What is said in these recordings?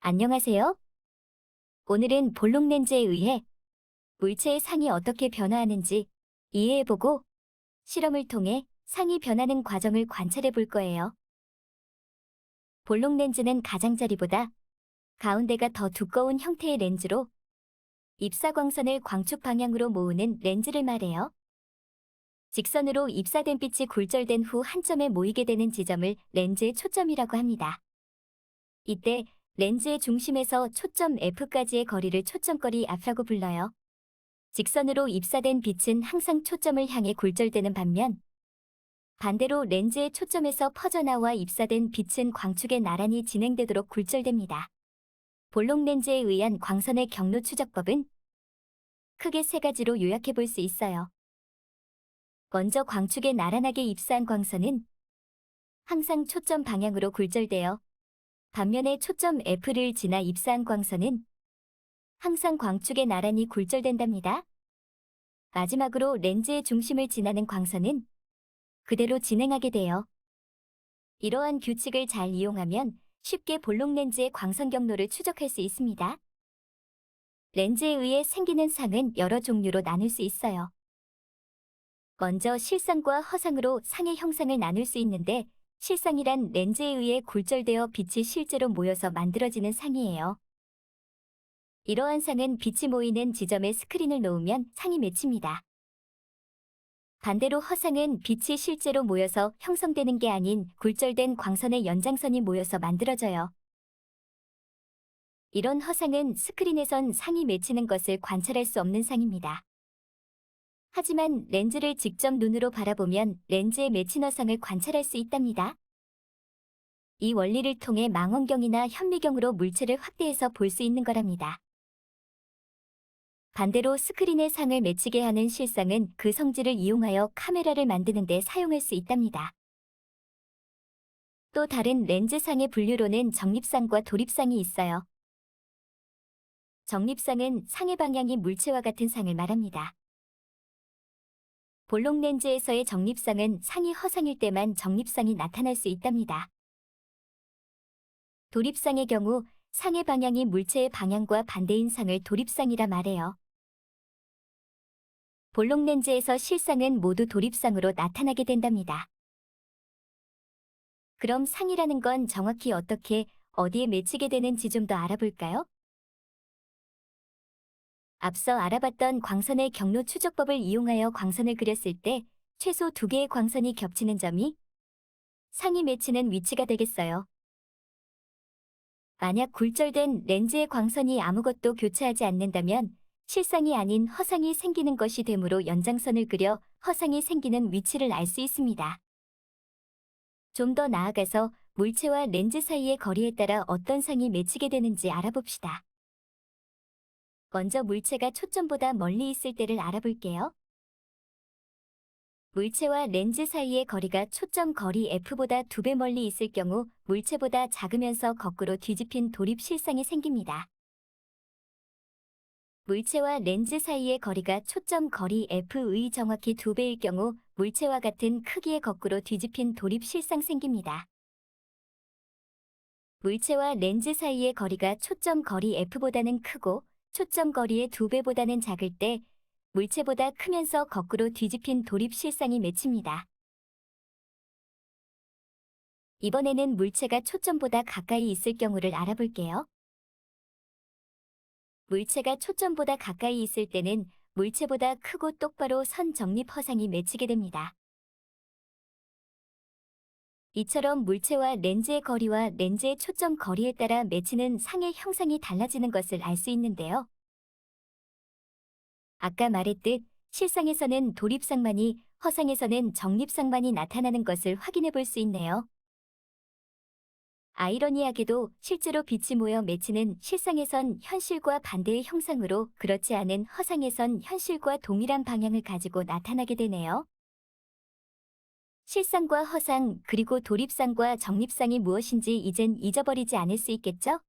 안녕하세요. 오늘은 볼록 렌즈에 의해 물체의 상이 어떻게 변화하는지 이해해보고 실험을 통해 상이 변하는 과정을 관찰해 볼 거예요. 볼록 렌즈는 가장자리보다 가운데가 더 두꺼운 형태의 렌즈로 입사광선을 광축 방향으로 모으는 렌즈를 말해요. 직선으로 입사된 빛이 굴절된 후 한 점에 모이게 되는 지점을 렌즈의 초점이라고 합니다. 이때 렌즈의 중심에서 초점 F까지의 거리를 초점거리 F라고 불러요. 직선으로 입사된 빛은 항상 초점을 향해 굴절되는 반면 반대로 렌즈의 초점에서 퍼져나와 입사된 빛은 광축에 나란히 진행되도록 굴절됩니다. 볼록 렌즈에 의한 광선의 경로 추적법은 크게 세 가지로 요약해 볼 수 있어요. 먼저 광축에 나란하게 입사한 광선은 항상 초점 방향으로 굴절되어 반면에 초점 F를 지나 입사한 광선은 항상 광축에 나란히 굴절된답니다. 마지막으로 렌즈의 중심을 지나는 광선은 그대로 진행하게 돼요. 이러한 규칙을 잘 이용하면 쉽게 볼록 렌즈의 광선 경로를 추적할 수 있습니다. 렌즈에 의해 생기는 상은 여러 종류로 나눌 수 있어요. 먼저 실상과 허상으로 상의 형상을 나눌 수 있는데 실상이란 렌즈에 의해 굴절되어 빛이 실제로 모여서 만들어지는 상이에요. 이러한 상은 빛이 모이는 지점에 스크린을 놓으면 상이 맺힙니다. 반대로 허상은 빛이 실제로 모여서 형성되는 게 아닌 굴절된 광선의 연장선이 모여서 만들어져요. 이런 허상은 스크린에선 상이 맺히는 것을 관찰할 수 없는 상입니다. 하지만 렌즈를 직접 눈으로 바라보면 렌즈에 맺힌 허상을 관찰할 수 있답니다. 이 원리를 통해 망원경이나 현미경으로 물체를 확대해서 볼 수 있는 거랍니다. 반대로 스크린에 상을 맺히게 하는 실상은 그 성질을 이용하여 카메라를 만드는 데 사용할 수 있답니다. 또 다른 렌즈상의 분류로는 적립상과 도립상이 있어요. 적립상은 상의 방향이 물체와 같은 상을 말합니다. 볼록 렌즈에서의 적립상은 상이 허상일 때만 적립상이 나타날 수 있답니다. 도립상의 경우 상의 방향이 물체의 방향과 반대인 상을 도립상이라 말해요. 볼록 렌즈에서 실상은 모두 도립상으로 나타나게 된답니다. 그럼 상이라는 건 정확히 어떻게, 어디에 맺히게 되는지 좀 더 알아볼까요? 앞서 알아봤던 광선의 경로 추적법을 이용하여 광선을 그렸을 때 최소 2개의 광선이 겹치는 점이 상이 맺히는 위치가 되겠어요. 만약 굴절된 렌즈의 광선이 아무것도 교차하지 않는다면 실상이 아닌 허상이 생기는 것이 되므로 연장선을 그려 허상이 생기는 위치를 알 수 있습니다. 좀 더 나아가서 물체와 렌즈 사이의 거리에 따라 어떤 상이 맺히게 되는지 알아봅시다. 먼저 물체가 초점보다 멀리 있을 때를 알아볼게요. 물체와 렌즈 사이의 거리가 초점 거리 F보다 2배 멀리 있을 경우 물체보다 작으면서 거꾸로 뒤집힌 도립 실상이 생깁니다. 물체와 렌즈 사이의 거리가 초점 거리 F의 정확히 2배일 경우 물체와 같은 크기의 거꾸로 뒤집힌 도립 실상 생깁니다. 물체와 렌즈 사이의 거리가 초점 거리 F보다는 크고 초점 거리의 2배보다는 작을 때 물체보다 크면서 거꾸로 뒤집힌 도립 실상이 맺힙니다. 이번에는 물체가 초점보다 가까이 있을 경우를 알아볼게요. 물체가 초점보다 가까이 있을 때는 물체보다 크고 똑바로 선 적립 허상이 맺히게 됩니다. 이처럼 물체와 렌즈의 거리와 렌즈의 초점 거리에 따라 맺히는 상의 형상이 달라지는 것을 알 수 있는데요. 아까 말했듯 실상에서는 도립상만이, 허상에서는 적립상만이 나타나는 것을 확인해 볼 수 있네요. 아이러니하게도 실제로 빛이 모여 맺히는 실상에선 현실과 반대의 형상으로 그렇지 않은 허상에선 현실과 동일한 방향을 가지고 나타나게 되네요. 실상과 허상 그리고 도립상과 적립상이 무엇인지 이젠 잊어버리지 않을 수 있겠죠?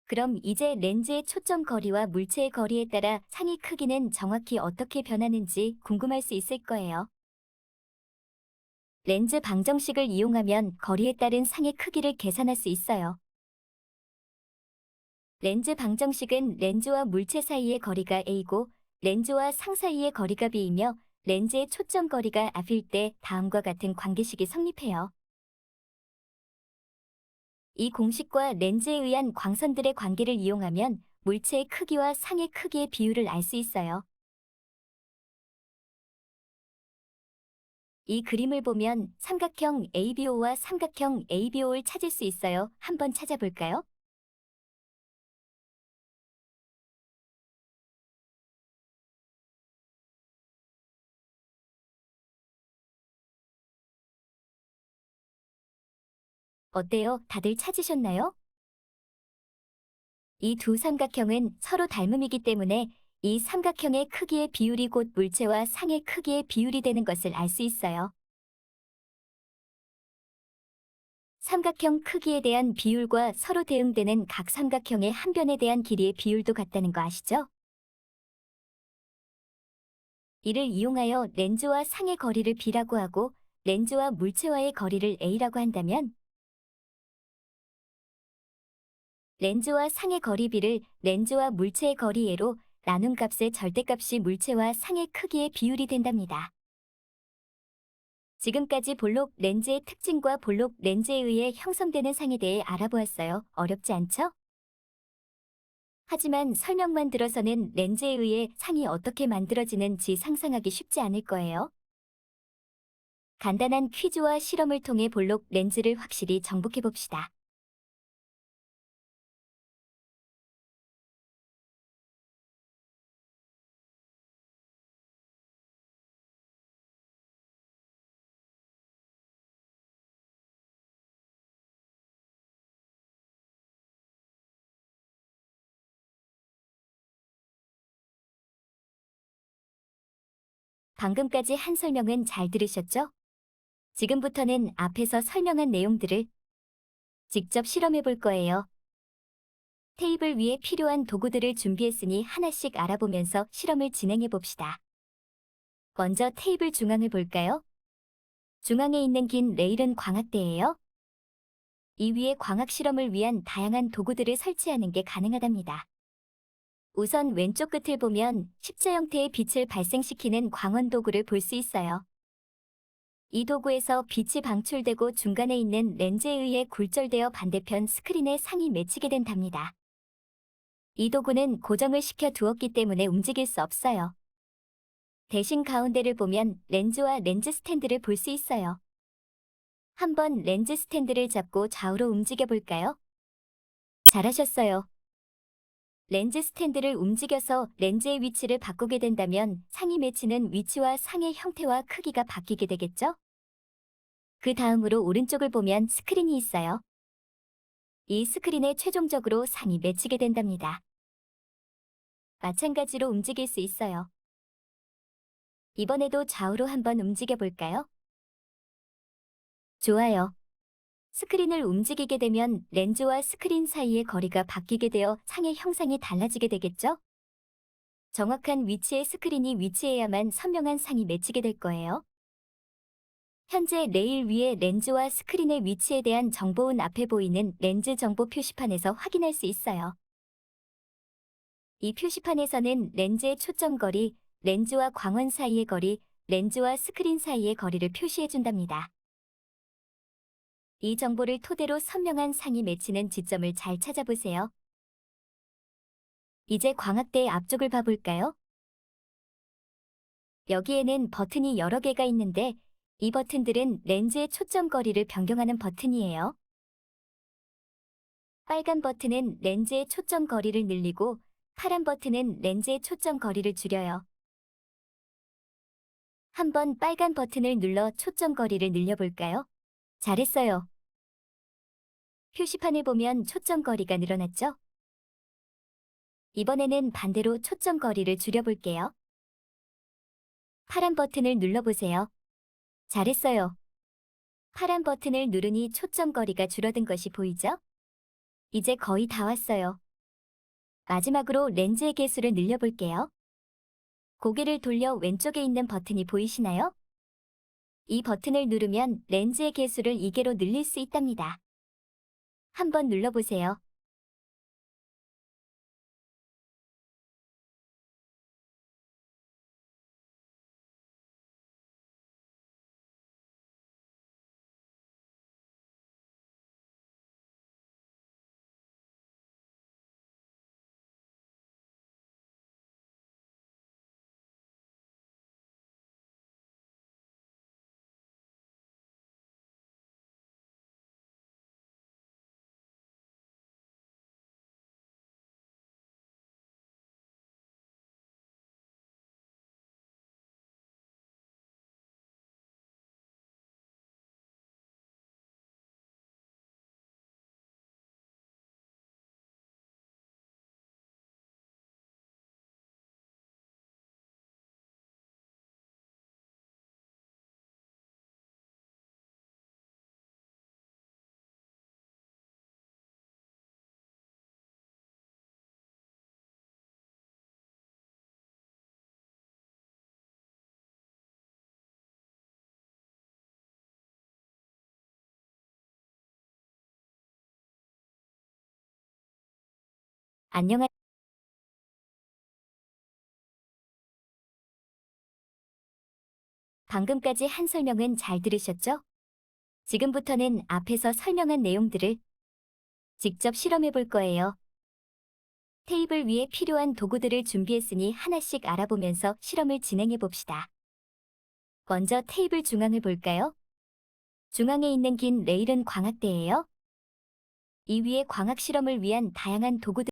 그럼 이제 렌즈의 초점 거리와 물체의 거리에 따라 상의 크기는 정확히 어떻게 변하는지 궁금할 수 있을 거예요. 렌즈 방정식을 이용하면 거리에 따른 상의 크기를 계산할 수 있어요. 렌즈 방정식은 렌즈와 물체 사이의 거리가 a고 렌즈와 상 사이의 거리가 b이며 렌즈의 초점 거리가 r일 때 다음과 같은 관계식이 성립해요. 이 공식과 렌즈에 의한 광선들의 관계를 이용하면 물체의 크기와 상의 크기의 비율을 알 수 있어요. 이 그림을 보면 삼각형 ABO와 삼각형 ABO를 찾을 수 있어요. 한번 찾아볼까요? 어때요? 다들 찾으셨나요? 이 두 삼각형은 서로 닮음이기 때문에 이 삼각형의 크기의 비율이 곧 물체와 상의 크기의 비율이 되는 것을 알 수 있어요. 삼각형 크기에 대한 비율과 서로 대응되는 각 삼각형의 한 변에 대한 길이의 비율도 같다는 거 아시죠? 이를 이용하여 렌즈와 상의 거리를 b라고 하고 렌즈와 물체와의 거리를 a라고 한다면 렌즈와 상의 거리 b를 렌즈와 물체의 거리 a로 나눈 값의 절대값이 물체와 상의 크기의 비율이 된답니다. 지금까지 볼록 렌즈의 특징과 볼록 렌즈에 의해 형성되는 상에 대해 알아보았어요. 어렵지 않죠? 하지만 설명만 들어서는 렌즈에 의해 상이 어떻게 만들어지는지 상상하기 쉽지 않을 거예요. 간단한 퀴즈와 실험을 통해 볼록 렌즈를 확실히 정복해 봅시다. 방금까지 한 설명은 잘 들으셨죠? 지금부터는 앞에서 설명한 내용들을 직접 실험해 볼 거예요. 테이블 위에 필요한 도구들을 준비했으니 하나씩 알아보면서 실험을 진행해 봅시다. 먼저 테이블 중앙을 볼까요? 중앙에 있는 긴 레일은 광학대예요. 이 위에 광학 실험을 위한 다양한 도구들을 설치하는 게 가능하답니다. 우선 왼쪽 끝을 보면 십자 형태의 빛을 발생시키는 광원 도구를 볼 수 있어요. 이 도구에서 빛이 방출되고 중간에 있는 렌즈에 의해 굴절되어 반대편 스크린에 상이 맺히게 된답니다. 이 도구는 고정을 시켜 두었기 때문에 움직일 수 없어요. 대신 가운데를 보면 렌즈와 렌즈 스탠드를 볼 수 있어요. 한번 렌즈 스탠드를 잡고 좌우로 움직여 볼까요? 잘하셨어요. 렌즈 스탠드를 움직여서 렌즈의 위치를 바꾸게 된다면 상이 맺히는 위치와 상의 형태와 크기가 바뀌게 되겠죠? 그 다음으로 오른쪽을 보면 스크린이 있어요. 이 스크린에 최종적으로 상이 맺히게 된답니다. 마찬가지로 움직일 수 있어요. 이번에도 좌우로 한번 움직여 볼까요? 좋아요. 스크린을 움직이게 되면 렌즈와 스크린 사이의 거리가 바뀌게 되어 상의 형상이 달라지게 되겠죠? 정확한 위치의 스크린이 위치해야만 선명한 상이 맺히게 될 거예요. 현재 레일 위에 렌즈와 스크린의 위치에 대한 정보는 앞에 보이는 렌즈 정보 표시판에서 확인할 수 있어요. 이 표시판에서는 렌즈의 초점 거리, 렌즈와 광원 사이의 거리, 렌즈와 스크린 사이의 거리를 표시해 준답니다. 이 정보를 토대로 선명한 상이 맺히는 지점을 잘 찾아보세요. 이제 광학대의 앞쪽을 봐볼까요? 여기에는 버튼이 여러 개가 있는데 이 버튼들은 렌즈의 초점 거리를 변경하는 버튼이에요. 빨간 버튼은 렌즈의 초점 거리를 늘리고 파란 버튼은 렌즈의 초점 거리를 줄여요. 한번 빨간 버튼을 눌러 초점 거리를 늘려볼까요? 잘했어요. 표시판을 보면 초점 거리가 늘어났죠? 이번에는 반대로 초점 거리를 줄여볼게요. 파란 버튼을 눌러보세요. 잘했어요. 파란 버튼을 누르니 초점 거리가 줄어든 것이 보이죠? 이제 거의 다 왔어요. 마지막으로 렌즈의 개수를 늘려볼게요. 고개를 돌려 왼쪽에 있는 버튼이 보이시나요? 이 버튼을 누르면 렌즈의 개수를 2개로 늘릴 수 있답니다. 한번 눌러보세요. 안녕하 방금까지 한 설명은 잘 들으셨죠? 지금부터는 앞에서 설명한 내용들을 직접 실험해 볼 거예요. 테이블 위에 필요한 도구들을 준비했으니 하나씩 알아보면서 실험을 진행해 봅시다. 먼저 테이블 중앙을 볼까요? 중앙에 있는 긴 레일은 광학대예요. 이 위에 광학 실험을 위한 다양한 도구들